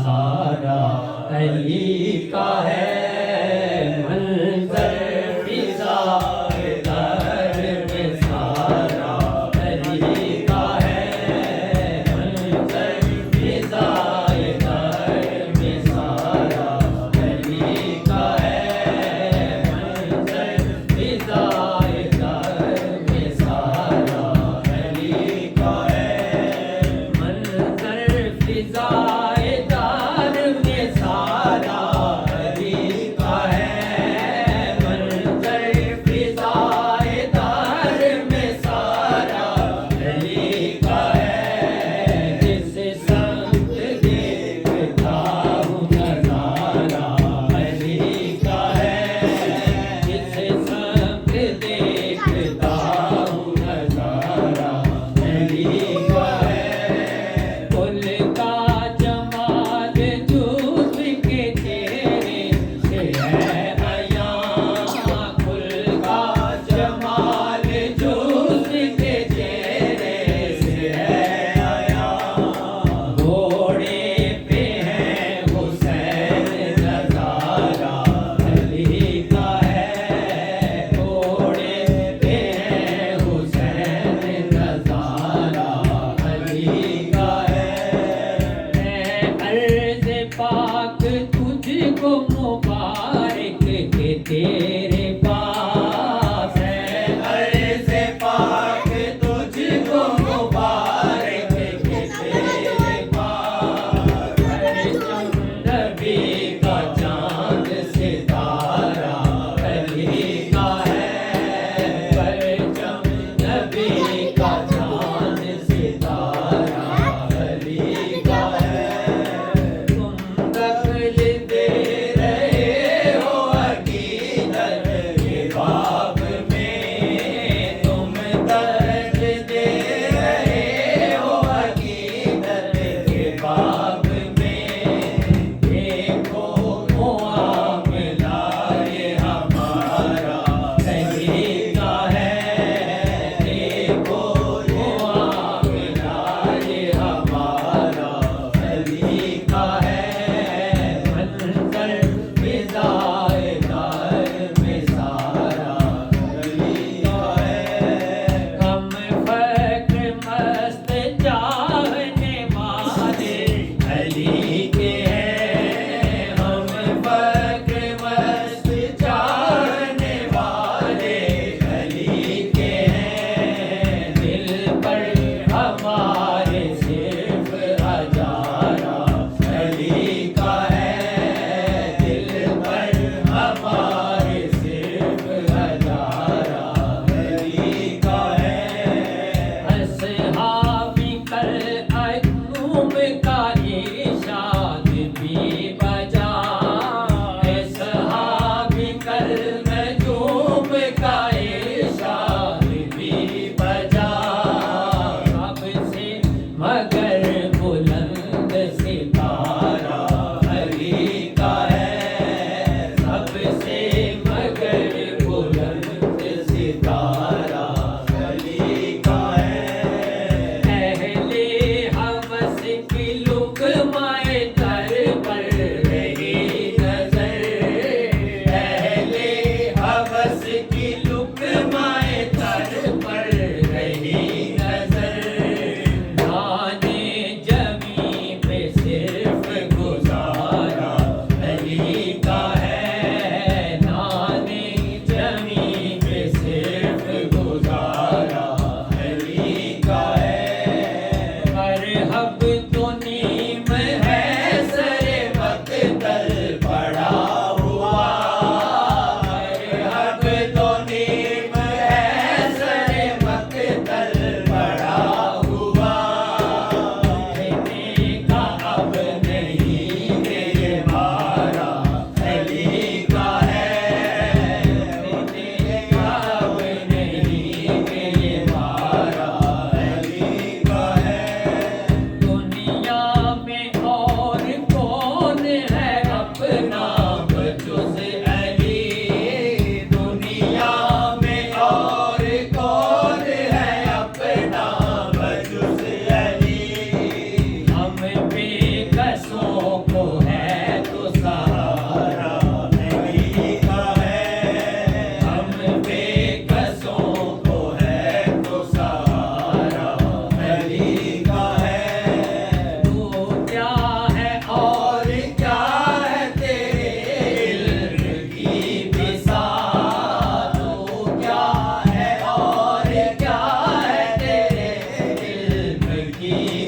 सारा अली का है मंजर फिज़ाए दर में सारा अली का है मंजर फिज़ाए दर में सारा अली का है मंजर फिज़ाए दर में सारा अली का है मंजर फिज़ाए दर में सारा अली का है मंजर फिज़ाए दर में सारा अली का है जिस संग देखता हूँ नज़ारा अली का है जिस संग देखता हूँ नज़ारा अली का है कुल का जमाल जूस के चेहरे से है अयां कुल का जमाल जूस के चेहरे से है अयां घोड़े पे है हुसैन नज़ारा अली का है घोड़े पे है हुसैन नज़ारा अली का है अर्ज़ पाक तुझको मुबारक के तेरे पास है अर्ज़ पाक तुझको मुबारक के तेरे पास नबी का चांद सितारा अली का है परचम नबी का चांद सितारा अली का है तुम दखल दे रहे हो अकीदत के बाब में तुम दखल दे रहे हो अकीदत के बाब में देखो मुआमला ये हमारा अली का है देखो मुआमला ये हमारा अली का है मंजर फिज़ाए दर में सारा अली का है हम फक्र मस्त चाहने वाले अली के हैं हम फक्र मस्त चाहने वाले अली के हैं दिल पर हमारे सिर्फ हजारा अली का है दिल पर हमारे सिर्फ हजारा अली का है असहाबी कर अकूम का इरशाद भी बजा असहाबी कर नजूम का इरशाद भी बजा सबसे मगर बुलंद सितारा अली का है सबसे मगर बुलंद सितारा अली का है अहले हवस की लुक़माए दर पर रही नजर अहले हवस की लुक़माए दर पर रही नजर दाने जमी पे सिर्फ की